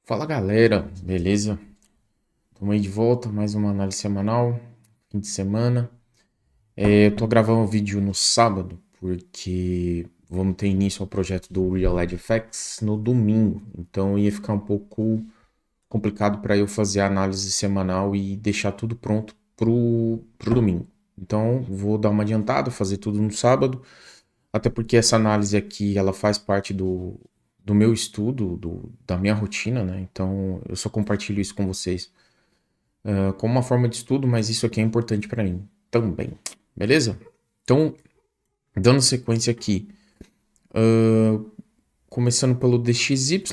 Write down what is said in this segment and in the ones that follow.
Fala galera, beleza? Estamos aí de volta, mais uma análise semanal, fim de semana. Eu tô gravando o vídeo no sábado, porque vamos ter início ao projeto do Real Life Effects no domingo. Então ia ficar um pouco complicado para eu fazer a análise semanal e deixar tudo pronto pro domingo. Então vou dar uma adiantada, fazer tudo no sábado, até porque essa análise aqui ela faz parte do meu estudo, da minha rotina, né? Então eu só compartilho isso com vocês como uma forma de estudo, mas isso aqui é importante para mim também, beleza? Então, dando sequência aqui, começando pelo DXY,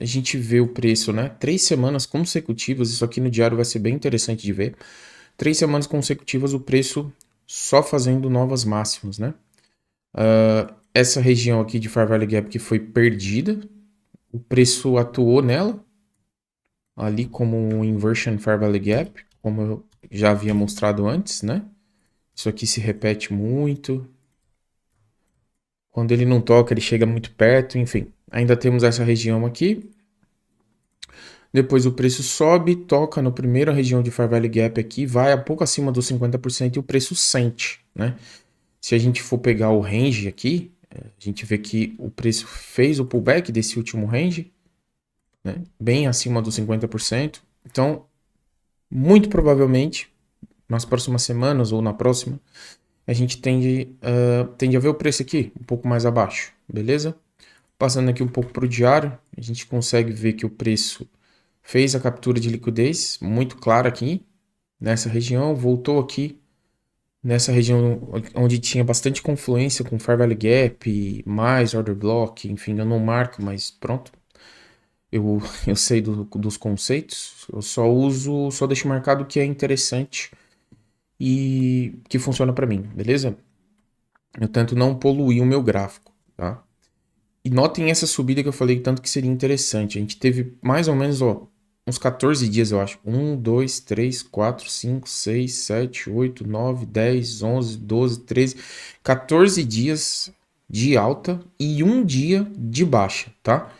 a gente vê o preço, né? 3 semanas consecutivas, isso aqui no diário vai ser bem interessante de ver. 3 semanas consecutivas o preço só fazendo novas máximas, né? Essa região aqui de Fair Value Gap que foi perdida, o preço atuou nela, ali como um Inversion Fair Value Gap, como eu já havia mostrado antes, né? Isso aqui se repete muito. Quando ele não toca, ele chega muito perto, enfim. Ainda temos essa região aqui. Depois o preço sobe, toca na primeira região de Fair Value Gap aqui, vai a pouco acima dos 50% e o preço sente, né? Se a gente for pegar o range aqui, a gente vê que o preço fez o pullback desse último range, né? Bem acima dos 50%. Então, muito provavelmente, nas próximas semanas ou na próxima, a gente tende a ver o preço aqui um pouco mais abaixo, beleza? Passando aqui um pouco para o diário, a gente consegue ver que o preço fez a captura de liquidez, muito clara aqui, nessa região, voltou aqui, nessa região onde tinha bastante confluência com Fair Value Gap, mais Order Block, enfim, eu não marco, mas pronto, eu sei dos conceitos, eu só deixo marcado o que é interessante e que funciona para mim, beleza? Eu tento não poluir o meu gráfico, tá? E notem essa subida que eu falei tanto que seria interessante. A gente teve mais ou menos, ó, uns 14 dias, eu acho. 1, 2, 3, 4, 5, 6, 7, 8, 9, 10, 11, 12, 13, 14 dias de alta e um dia de baixa, tá?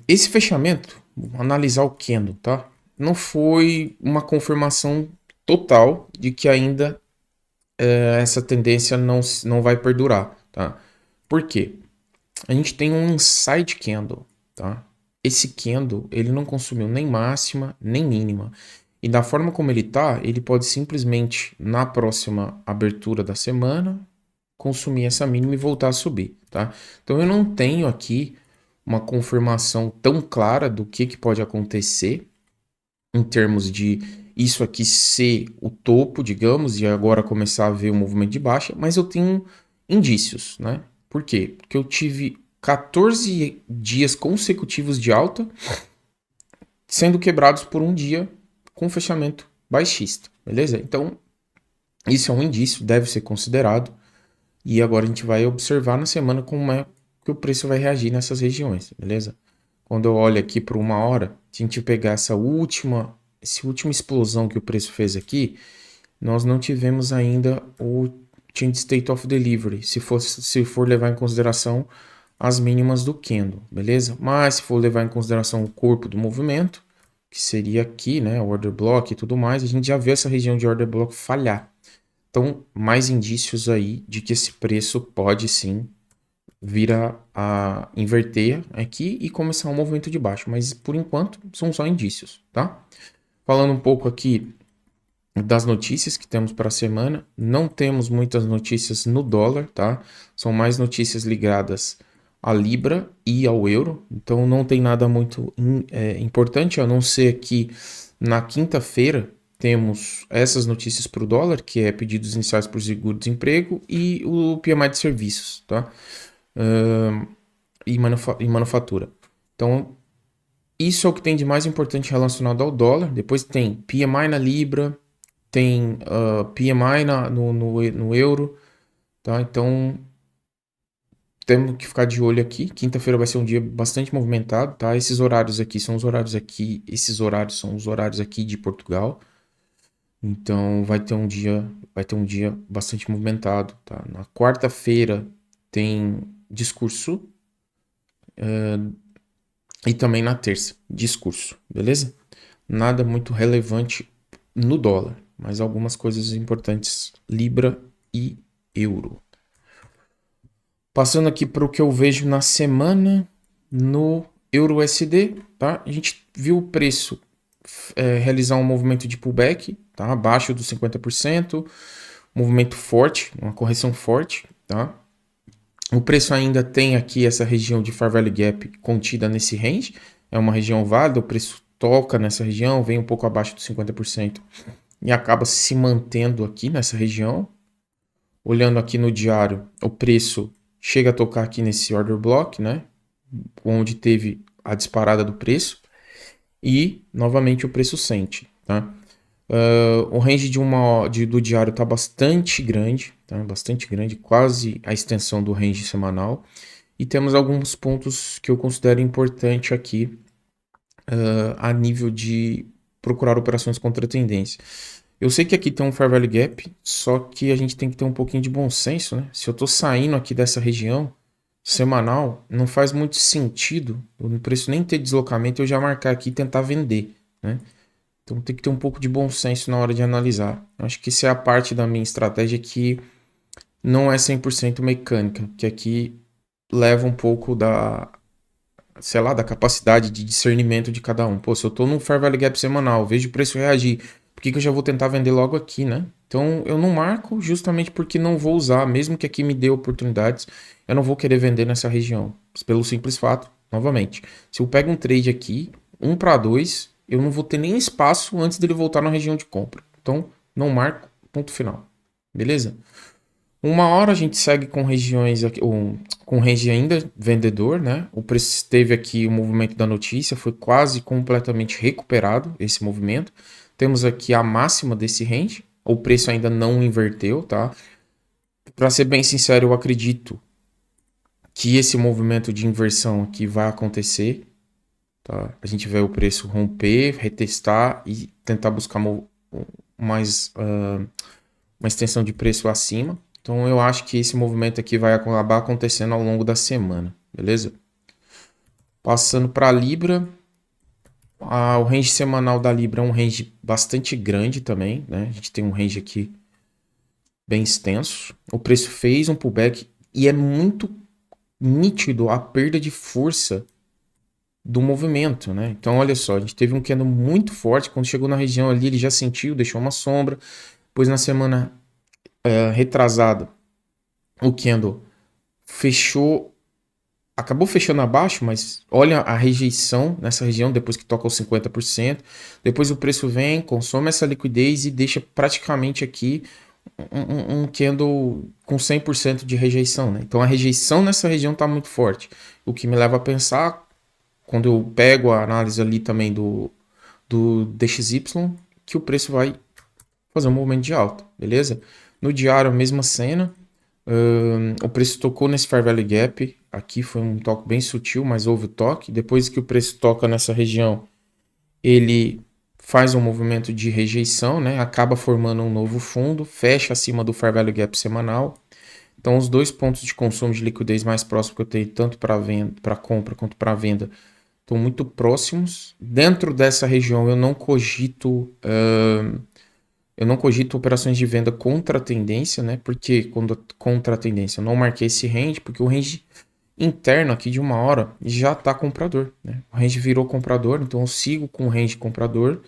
Esse fechamento, vamos analisar o candle, tá? Não foi uma confirmação total de que ainda essa tendência não vai perdurar, tá? Por quê? A gente tem um inside candle, tá? Esse candle, ele não consumiu nem máxima, nem mínima. E da forma como ele tá, ele pode simplesmente, na próxima abertura da semana, consumir essa mínima e voltar a subir, tá? Então eu não tenho aqui uma confirmação tão clara do que pode acontecer em termos de isso aqui ser o topo, digamos, e agora começar a ver o movimento de baixa, mas eu tenho indícios, né? Por quê? Porque eu tive 14 dias consecutivos de alta, sendo quebrados por um dia com fechamento baixista, beleza? Então, isso é um indício, deve ser considerado, e agora a gente vai observar na semana como é que o preço vai reagir nessas regiões, beleza? Quando eu olho aqui por 1 hora, se a gente pegar essa última explosão que o preço fez aqui, nós não tivemos ainda o Change State of Delivery, se for levar em consideração as mínimas do candle, beleza? Mas se for levar em consideração o corpo do movimento, que seria aqui, né, o order block e tudo mais, a gente já vê essa região de order block falhar. Então, mais indícios aí de que esse preço pode sim vir a inverter aqui e começar um movimento de baixo, mas por enquanto são só indícios, tá? Falando um pouco aqui das notícias que temos para a semana, não temos muitas notícias no dólar, tá? São mais notícias ligadas à Libra e ao euro, então não tem nada muito importante, a não ser que na quinta-feira temos essas notícias para o dólar, que é pedidos iniciais por seguro-desemprego e o PMI de serviços, tá? E manufatura. Então, isso é o que tem de mais importante relacionado ao dólar. Depois tem PMI na Libra, tem PMI no euro, tá? Então, temos que ficar de olho aqui. Quinta-feira vai ser um dia bastante movimentado, tá? Esses horários aqui são os horários aqui, esses horários são os horários aqui de Portugal. Então, vai ter um dia bastante movimentado, tá? Na quarta-feira tem discurso e também na terça, discurso, beleza? Nada muito relevante no dólar, mas algumas coisas importantes, Libra e euro. Passando aqui para o que eu vejo na semana no Euro USD, tá? A gente viu o preço realizar um movimento de pullback, tá? Abaixo dos 50%, movimento forte, uma correção forte, tá? O preço ainda tem aqui essa região de Fair Value Gap contida nesse range, é uma região válida, o preço toca nessa região, vem um pouco abaixo dos 50% e acaba se mantendo aqui nessa região. Olhando aqui no diário, o preço chega a tocar aqui nesse order block, né? Onde teve a disparada do preço e novamente o preço sente, tá? O range do diário está bastante grande, tá? Bastante grande, quase a extensão do range semanal. E temos alguns pontos que eu considero importante aqui a nível de procurar operações contra a tendência. Eu sei que aqui tem um Fair Value Gap, só que a gente tem que ter um pouquinho de bom senso, né? Se eu estou saindo aqui dessa região semanal, não faz muito sentido, no preço nem ter deslocamento, eu já marcar aqui e tentar vender, né? Então tem que ter um pouco de bom senso na hora de analisar. Eu acho que isso é a parte da minha estratégia que não é 100% mecânica, que aqui leva um pouco da, sei lá, da capacidade de discernimento de cada um. Pô, se eu tô num Fair Value Gap semanal, vejo o preço reagir, por que que eu já vou tentar vender logo aqui, né? Então eu não marco justamente porque não vou usar, mesmo que aqui me dê oportunidades, eu não vou querer vender nessa região. Pelo simples fato, novamente, se eu pego um trade aqui, 1 para 2, eu não vou ter nem espaço antes dele voltar na região de compra. Então não marco, ponto final. Beleza? Uma hora a gente segue com regiões aqui, com range ainda vendedor, né? O preço teve aqui o movimento da notícia, foi quase completamente recuperado esse movimento. Temos aqui a máxima desse range, o preço ainda não inverteu, tá? Para ser bem sincero, eu acredito que esse movimento de inversão aqui vai acontecer, tá? A gente vê o preço romper, retestar e tentar buscar mais uma extensão de preço acima. Então eu acho que esse movimento aqui vai acabar acontecendo ao longo da semana, beleza? Passando para a Libra, o range semanal da Libra é um range bastante grande também, né? A gente tem um range aqui bem extenso. O preço fez um pullback e é muito nítido a perda de força do movimento, né? Então olha só, a gente teve um candle muito forte, quando chegou na região ali ele já sentiu, deixou uma sombra, depois na semana retrasada o candle fechou, acabou fechando abaixo, mas olha a rejeição nessa região depois que toca os 50%. Depois o preço vem, consome essa liquidez e deixa praticamente aqui um candle com 100% de rejeição, né? Então a rejeição nessa região está muito forte. O que me leva a pensar, quando eu pego a análise ali também do DXY, que o preço vai fazer um movimento de alta, beleza? No diário, a mesma cena. O preço tocou nesse Fair Value Gap. Aqui foi um toque bem sutil, mas houve o toque. Depois que o preço toca nessa região, ele faz um movimento de rejeição, né? Acaba formando um novo fundo, fecha acima do Fair Value Gap semanal. Então, os dois pontos de consumo de liquidez mais próximos que eu tenho, tanto para venda, para compra quanto para venda, estão muito próximos. Dentro dessa região, eu não cogito operações de venda contra a tendência, né? Porque quando contra a tendência, eu não marquei esse range, porque o range interno aqui de uma hora já está comprador, né? O range virou comprador, então eu sigo com o range comprador.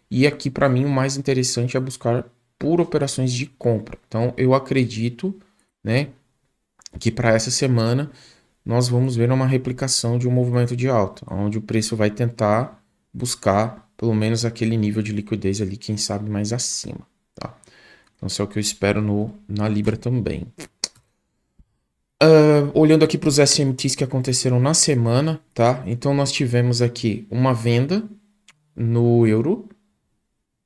E aqui para mim o mais interessante é buscar por operações de compra. Então eu acredito, né, que para essa semana nós vamos ver uma replicação de um movimento de alta, onde o preço vai tentar buscar pelo menos aquele nível de liquidez ali, quem sabe mais acima, tá? Então isso é o que eu espero na Libra também. Olhando aqui para os SMTs que aconteceram na semana, tá? Então nós tivemos aqui uma venda no euro,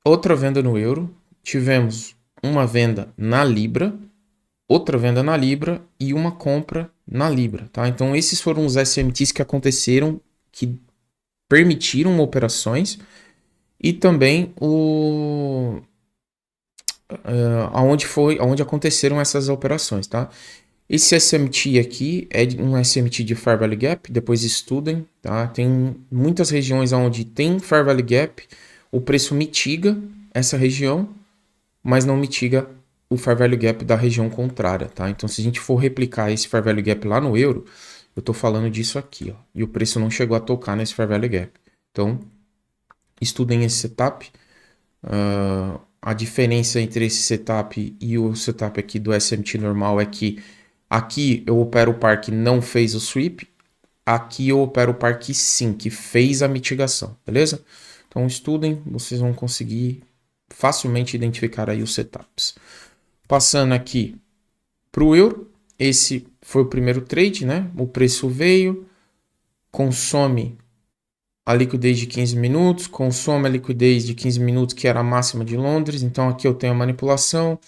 outra venda no euro, tivemos uma venda na Libra, outra venda na Libra e uma compra na Libra, tá? Então esses foram os SMTs que aconteceram, que permitiram operações e também aonde aconteceram essas operações, tá? Esse SMT aqui é um SMT de Fair Value Gap, depois estudem, tá? Tem muitas regiões onde tem Fair Value Gap, o preço mitiga essa região, mas não mitiga o Fair Value Gap da região contrária, tá? Então, se a gente for replicar esse Fair Value Gap lá no euro, eu tô falando disso aqui, ó, e o preço não chegou a tocar nesse Fair Value Gap. Então, estudem esse setup. A diferença entre esse setup e o setup aqui do SMT normal é que aqui eu opero o par que não fez o sweep, aqui eu opero o par que sim, que fez a mitigação, beleza? Então estudem, vocês vão conseguir facilmente identificar aí os setups. Passando aqui para o euro, esse foi o primeiro trade, né? O preço veio, consome a liquidez de 15 minutos, consome a liquidez de 15 minutos, que era a máxima de Londres. Então aqui eu tenho a manipulação,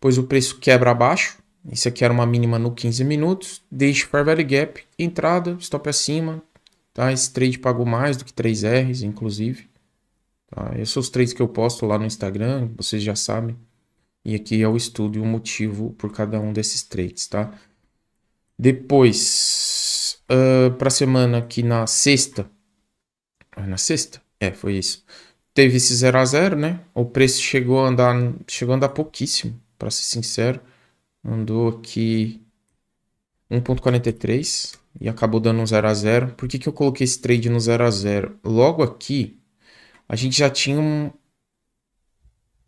pois o preço quebra abaixo. Isso aqui era uma mínima no 15 minutos. Deixe Fair Value Gap, entrada, stop acima. Tá? Esse trade pagou mais do que 3 Rs, inclusive. Tá? Esses são os trades que eu posto lá no Instagram, vocês já sabem. E aqui é o estudo e o motivo por cada um desses trades, tá? Depois, para a semana aqui na sexta. Na sexta? Foi isso. Teve esse 0 a 0, né? O preço chegou a andar pouquíssimo, para ser sincero. Andou aqui 1,43 e acabou dando um 0 a 0. Por que eu coloquei esse trade no 0 a 0? Logo aqui, a gente já tinha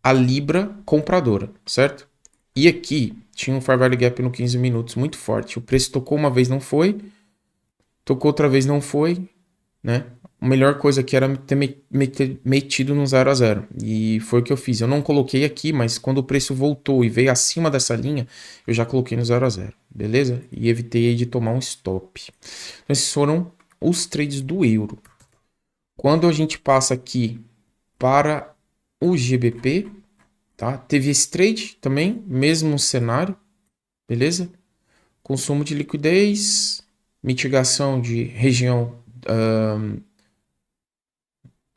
a Libra compradora, certo? E aqui tinha um Fair Value Gap no 15 minutos muito forte. O preço tocou uma vez, não foi. Tocou outra vez, não foi, né? A melhor coisa aqui era ter metido no 0 a 0. E foi o que eu fiz. Eu não coloquei aqui, mas quando o preço voltou e veio acima dessa linha, eu já coloquei no 0 a 0. Beleza? E evitei de tomar um stop. Então, esses foram os trades do euro. Quando a gente passa aqui para o GBP, tá? Teve esse trade também, mesmo cenário. Beleza? Consumo de liquidez, mitigação de região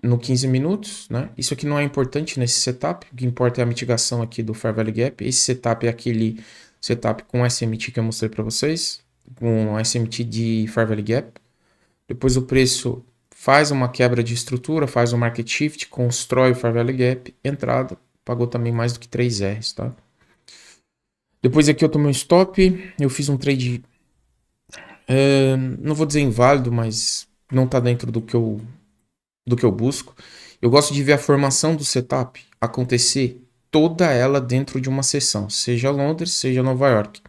no 15 minutos, né? Isso aqui não é importante nesse setup, o que importa é a mitigação aqui do Fair Value Gap. Esse setup é aquele setup com SMT que eu mostrei para vocês, com SMT de Fair Value Gap. Depois o preço faz uma quebra de estrutura, faz um market shift, constrói o Fair Value Gap, entrada, pagou também mais do que 3 Rs, tá? Depois aqui eu tomei um stop, eu fiz um trade, não vou dizer inválido, mas não está dentro do que eu busco. Eu gosto de ver a formação do setup acontecer toda ela dentro de uma sessão, seja Londres, seja Nova York.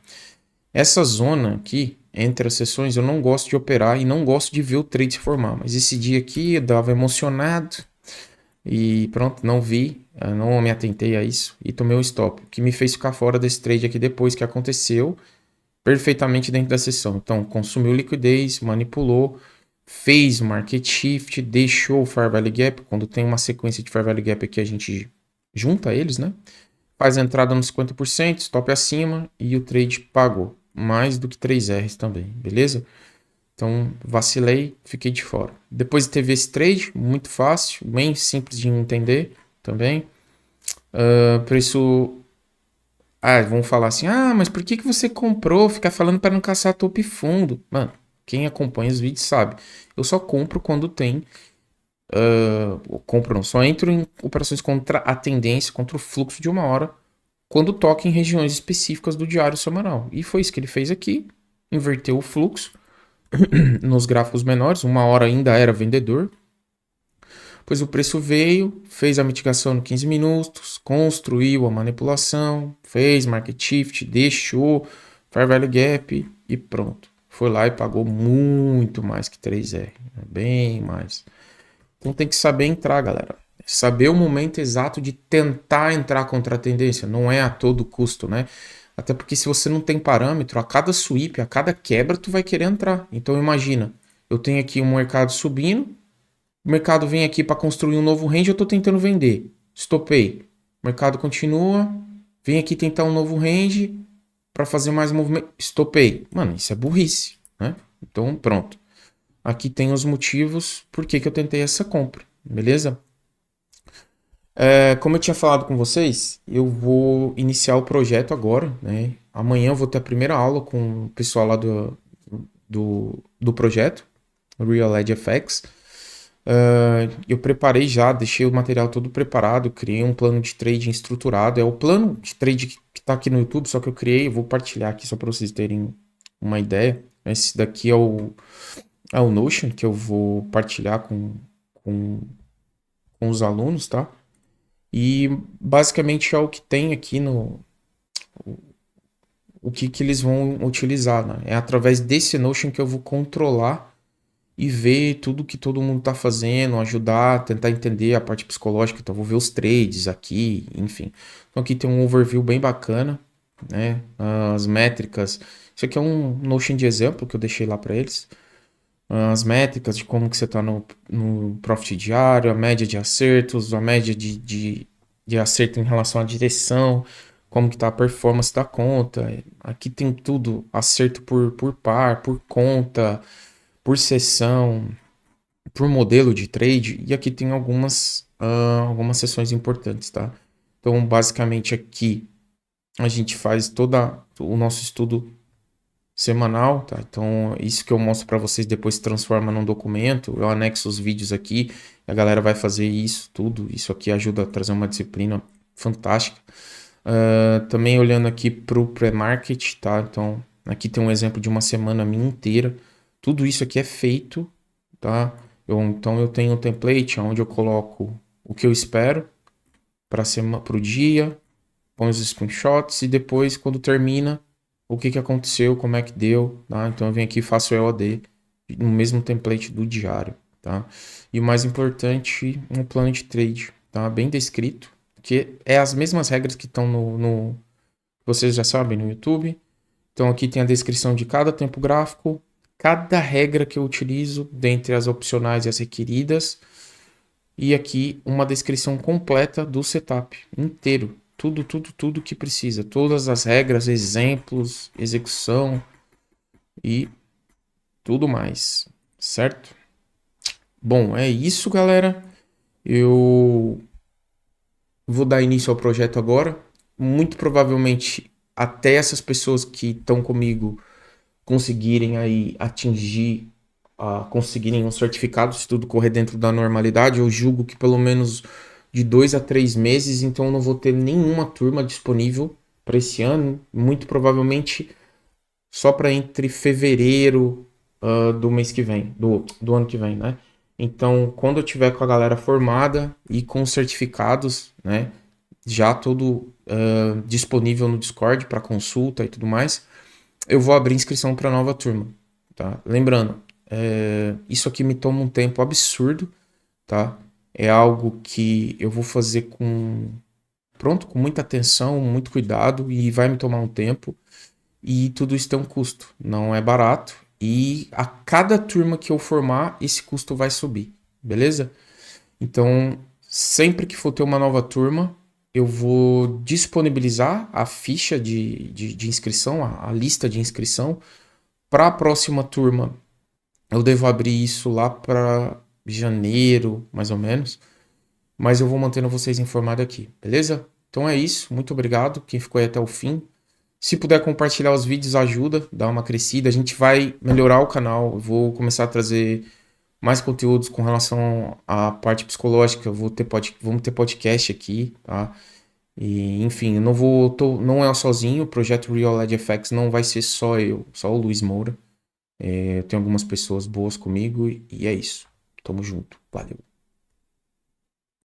Essa zona aqui, entre as sessões, eu não gosto de operar e não gosto de ver o trade se formar. Mas esse dia aqui eu dava emocionado e pronto, não vi, não me atentei a isso e tomei um stop, o que me fez ficar fora desse trade aqui depois que aconteceu perfeitamente dentro da sessão. Então, consumiu liquidez, manipulou, fez market shift, deixou o Fair Value Gap. Quando tem uma sequência de Fair Value Gap aqui, a gente junta eles, né? Faz a entrada nos 50%, stop acima e o trade pagou. Mais do que 3 Rs também, beleza? Então, vacilei, fiquei de fora. Depois teve esse trade, muito fácil, bem simples de entender também. Preço... vão falar assim, mas por que você comprou? Ficar falando para não caçar topo e fundo. Mano, quem acompanha os vídeos sabe. Eu só compro quando tem... compro não, só entro em operações contra a tendência, contra o fluxo de uma hora, quando toca em regiões específicas do diário semanal. E foi isso que ele fez aqui. Inverteu o fluxo nos gráficos menores. Uma hora ainda era vendedor. Pois o preço veio, fez a mitigação no 15 minutos, construiu a manipulação, fez market shift, deixou Fair Value Gap e pronto. Foi lá e pagou muito mais que 3R. Bem mais. Então tem que saber entrar, galera. Saber o momento exato de tentar entrar contra a tendência. Não é a todo custo, né? Até porque se você não tem parâmetro, a cada sweep, a cada quebra, tu vai querer entrar. Então imagina, eu tenho aqui um mercado subindo, o mercado vem aqui para construir um novo range, eu estou tentando vender. Stopei. O mercado continua, vem aqui tentar um novo range para fazer mais movimento. Stopei. Mano, isso é burrice, né? Então pronto. Aqui tem os motivos por que eu tentei essa compra, beleza? Como eu tinha falado com vocês, eu vou iniciar o projeto agora, né? amanhã eu vou ter a primeira aula com o pessoal lá do projeto, Real Edge FX. Eu preparei já, deixei o material todo preparado, criei um plano de trading estruturado. É o plano de trade que tá aqui no YouTube, só que eu criei, eu vou partilhar aqui só para vocês terem uma ideia. Esse daqui é o Notion que eu vou partilhar com, com os alunos, tá? E basicamente é o que tem aqui no. O que eles vão utilizar, né? É através desse Notion que eu vou controlar e ver tudo que todo mundo tá fazendo, ajudar, tentar entender a parte psicológica. Então, vou ver os trades aqui, enfim. Então, aqui tem um overview bem bacana, né? As métricas. Isso aqui é um Notion de exemplo que eu deixei lá para eles. As métricas de como que você tá no profit diário, a média de acertos, a média de acerto em relação à direção, como que tá a performance da conta. Aqui tem tudo, acerto por par, por conta, por sessão, por modelo de trade, e aqui tem algumas sessões importantes, tá? Então, basicamente aqui a gente faz todo o nosso estudo semanal, tá? Então, isso que eu mostro para vocês depois se transforma num documento, eu anexo os vídeos aqui, a galera vai fazer isso tudo, isso aqui ajuda a trazer uma disciplina fantástica. Também olhando aqui para o pré-market, tá? Então, aqui tem um exemplo de uma semana minha inteira. Tudo isso aqui é feito, tá? Então, eu tenho um template onde eu coloco o que eu espero para o dia, põe os screenshots e depois, quando termina, o que aconteceu, como é que deu, tá? Então, eu venho aqui e faço o EOD no mesmo template do diário, tá? E o mais importante, um plano de trade, tá? Bem descrito, que é as mesmas regras que estão vocês já sabem no YouTube. Então aqui tem a descrição de cada tempo gráfico, cada regra que eu utilizo, dentre as opcionais e as requeridas, e aqui uma descrição completa do setup inteiro. Tudo que precisa. Todas as regras, exemplos, execução e tudo mais. Certo? Bom, é isso, galera. Eu vou dar início ao projeto agora. Muito provavelmente, até essas pessoas que estão comigo conseguirem aí atingir, conseguirem um certificado, se tudo correr dentro da normalidade, eu julgo que pelo menos de 2 a 3 meses, então eu não vou ter nenhuma turma disponível para esse ano. Muito provavelmente só para entre fevereiro do mês que vem, do ano que vem, né? Então, quando eu tiver com a galera formada e com os certificados, né, já tudo disponível no Discord para consulta e tudo mais, eu vou abrir inscrição para nova turma, tá? Lembrando, isso aqui me toma um tempo absurdo, tá? É algo que eu vou fazer com muita atenção, muito cuidado e vai me tomar um tempo. E tudo isso tem um custo, não é barato. E a cada turma que eu formar, esse custo vai subir, beleza? Então, sempre que for ter uma nova turma, eu vou disponibilizar a ficha de inscrição, a lista de inscrição. Para a próxima turma, eu devo abrir isso lá para janeiro, mais ou menos. Mas eu vou mantendo vocês informados aqui, beleza? Então é isso. Muito obrigado quem ficou aí até o fim. Se puder compartilhar os vídeos, ajuda, dá uma crescida. A gente vai melhorar o canal. Eu vou começar a trazer mais conteúdos com relação à parte psicológica. Vamos ter podcast aqui, tá? E, enfim, eu não é sozinho. O projeto Real Life FX não vai ser só eu, só o Luiz Moura. Eu tenho algumas pessoas boas comigo e é isso. Tamo junto. Valeu.